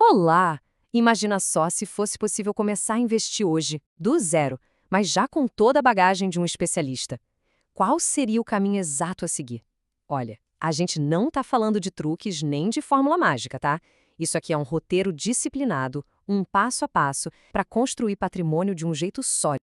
Olá! Imagina só se fosse possível começar a investir hoje, do zero, mas já com toda a bagagem de um especialista. Qual seria o caminho exato a seguir? Olha, a gente não está falando de truques nem de fórmula mágica, tá? Isso aqui é um roteiro disciplinado, um passo a passo, para construir patrimônio de um jeito sólido.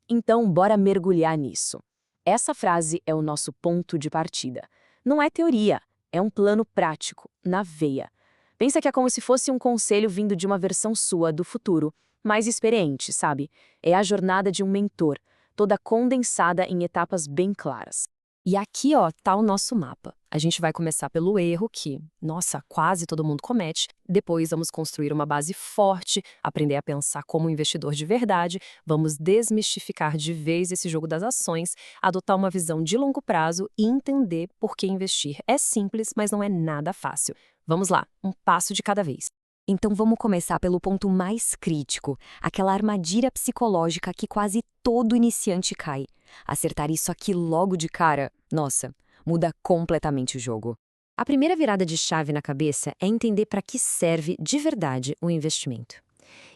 Então, bora mergulhar nisso. Essa frase é o nosso ponto de partida. Não é teoria, é um plano prático, na veia. Pensa que é como se fosse um conselho vindo de uma versão sua do futuro, mais experiente, sabe? É a jornada de um mentor, toda condensada em etapas bem claras. E aqui, ó, tá o nosso mapa. A gente vai começar pelo erro que, nossa, quase todo mundo comete. Depois vamos construir uma base forte, aprender a pensar como um investidor de verdade, vamos desmistificar de vez esse jogo das ações, adotar uma visão de longo prazo e entender por que investir é simples, mas não é nada fácil. Vamos lá, um passo de cada vez. Então vamos começar pelo ponto mais crítico, aquela armadilha psicológica que quase todo iniciante cai. Acertar isso aqui logo de cara, nossa, muda completamente o jogo. A primeira virada de chave na cabeça é entender para que serve de verdade o investimento.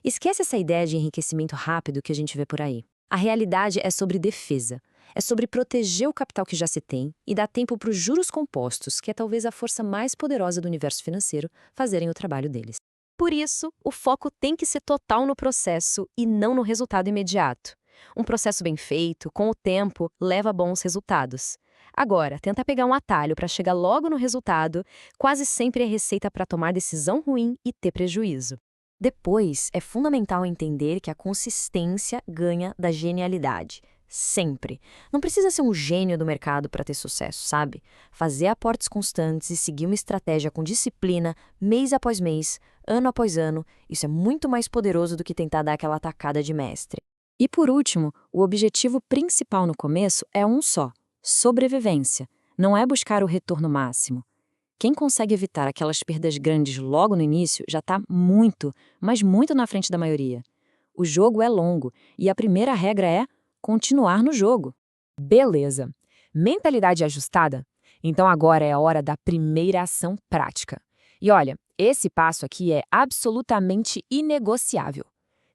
Esquece essa ideia de enriquecimento rápido que a gente vê por aí. A realidade é sobre defesa. É sobre proteger o capital que já se tem e dar tempo para os juros compostos, que é talvez a força mais poderosa do universo financeiro, fazerem o trabalho deles. Por isso, o foco tem que ser total no processo e não no resultado imediato. Um processo bem feito, com o tempo, leva a bons resultados. Agora, tentar pegar um atalho para chegar logo no resultado, quase sempre é receita para tomar decisão ruim e ter prejuízo. Depois, é fundamental entender que a consistência ganha da genialidade. Sempre. Não precisa ser um gênio do mercado para ter sucesso, sabe? Fazer aportes constantes e seguir uma estratégia com disciplina, mês após mês, ano após ano, isso é muito mais poderoso do que tentar dar aquela tacada de mestre. E por último, o objetivo principal no começo é um só: sobrevivência. Não é buscar o retorno máximo. Quem consegue evitar aquelas perdas grandes logo no início já está muito, mas muito na frente da maioria. O jogo é longo e a primeira regra é continuar no jogo. Beleza. Mentalidade ajustada? Então agora é a hora da primeira ação prática. E olha, esse passo aqui é absolutamente inegociável.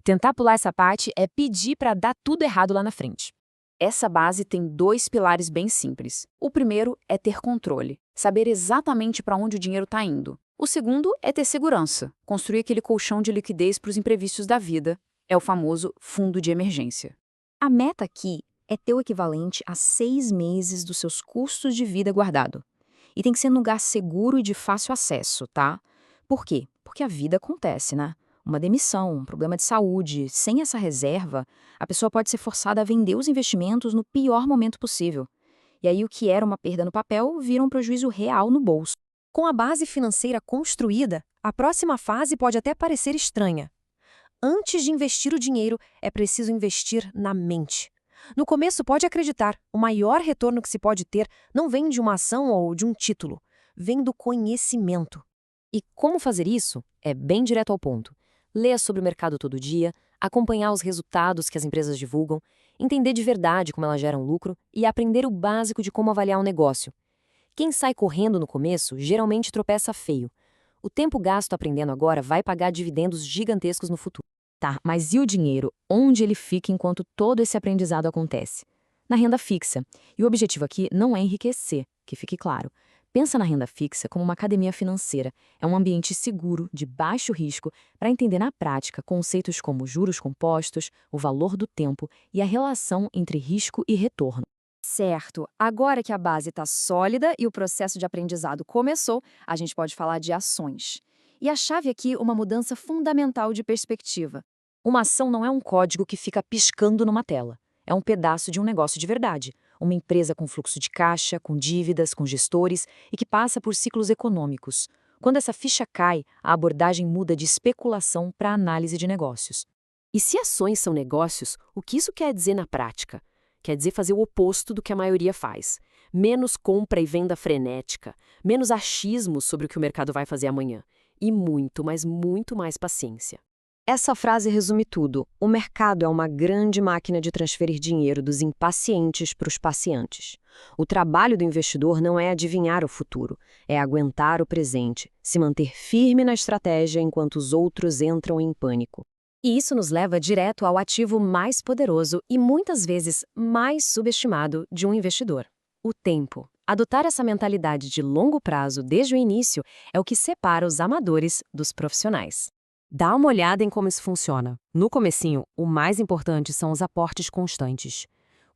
Tentar pular essa parte é pedir para dar tudo errado lá na frente. Essa base tem dois pilares bem simples. O primeiro é ter controle, saber exatamente para onde o dinheiro está indo. O segundo é ter segurança, construir aquele colchão de liquidez para os imprevistos da vida. É o famoso fundo de emergência. A meta aqui é ter o equivalente a 6 meses dos seus custos de vida guardado. E tem que ser num lugar seguro e de fácil acesso, tá? Por quê? Porque a vida acontece, né? Uma demissão, um problema de saúde, sem essa reserva, a pessoa pode ser forçada a vender os investimentos no pior momento possível. E aí o que era uma perda no papel vira um prejuízo real no bolso. Com a base financeira construída, a próxima fase pode até parecer estranha. Antes de investir o dinheiro, é preciso investir na mente. No começo, pode acreditar, o maior retorno que se pode ter não vem de uma ação ou de um título, vem do conhecimento. E como fazer isso? É bem direto ao ponto. Ler sobre o mercado todo dia, acompanhar os resultados que as empresas divulgam, entender de verdade como elas geram lucro e aprender o básico de como avaliar um negócio. Quem sai correndo no começo geralmente tropeça feio. O tempo gasto aprendendo agora vai pagar dividendos gigantescos no futuro. Tá, mas e o dinheiro? Onde ele fica enquanto todo esse aprendizado acontece? Na renda fixa. E o objetivo aqui não é enriquecer, que fique claro. Pensa na renda fixa como uma academia financeira. É um ambiente seguro, de baixo risco, para entender na prática conceitos como juros compostos, o valor do tempo e a relação entre risco e retorno. Certo, agora que a base está sólida e o processo de aprendizado começou, a gente pode falar de ações. E a chave aqui é uma mudança fundamental de perspectiva. Uma ação não é um código que fica piscando numa tela. É um pedaço de um negócio de verdade. Uma empresa com fluxo de caixa, com dívidas, com gestores e que passa por ciclos econômicos. Quando essa ficha cai, a abordagem muda de especulação para análise de negócios. E se ações são negócios, o que isso quer dizer na prática? Quer dizer fazer o oposto do que a maioria faz. Menos compra e venda frenética, menos achismo sobre o que o mercado vai fazer amanhã. E muito, mas muito mais paciência. Essa frase resume tudo. O mercado é uma grande máquina de transferir dinheiro dos impacientes para os pacientes. O trabalho do investidor não é adivinhar o futuro, é aguentar o presente, se manter firme na estratégia enquanto os outros entram em pânico. E isso nos leva direto ao ativo mais poderoso e muitas vezes mais subestimado de um investidor: o tempo. Adotar essa mentalidade de longo prazo desde o início é o que separa os amadores dos profissionais. Dá uma olhada em como isso funciona. No comecinho, o mais importante são os aportes constantes.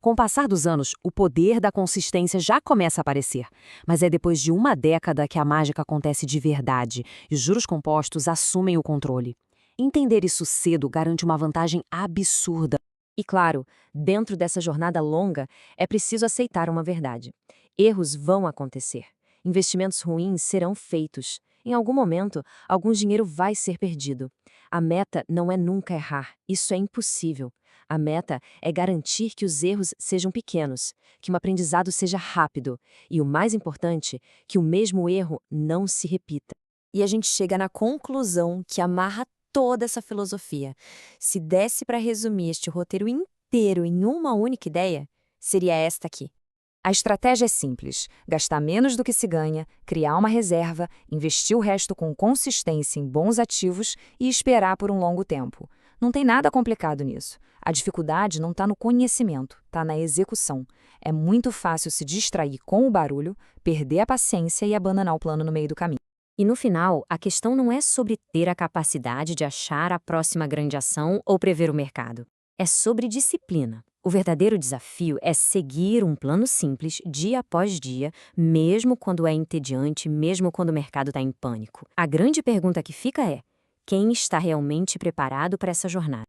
Com o passar dos anos, o poder da consistência já começa a aparecer, mas é depois de uma década que a mágica acontece de verdade e os juros compostos assumem o controle. Entender isso cedo garante uma vantagem absurda. E claro, dentro dessa jornada longa, é preciso aceitar uma verdade. Erros vão acontecer. Investimentos ruins serão feitos. Em algum momento, algum dinheiro vai ser perdido. A meta não é nunca errar, isso é impossível. A meta é garantir que os erros sejam pequenos, que o aprendizado seja rápido e, o mais importante, que o mesmo erro não se repita. E a gente chega na conclusão que amarra toda essa filosofia. Se desse para resumir este roteiro inteiro em uma única ideia, seria esta aqui. A estratégia é simples: gastar menos do que se ganha, criar uma reserva, investir o resto com consistência em bons ativos e esperar por um longo tempo. Não tem nada complicado nisso. A dificuldade não está no conhecimento, está na execução. É muito fácil se distrair com o barulho, perder a paciência e abandonar o plano no meio do caminho. E no final, a questão não é sobre ter a capacidade de achar a próxima grande ação ou prever o mercado. É sobre disciplina. O verdadeiro desafio é seguir um plano simples, dia após dia, mesmo quando é entediante, mesmo quando o mercado está em pânico. A grande pergunta que fica é: quem está realmente preparado para essa jornada?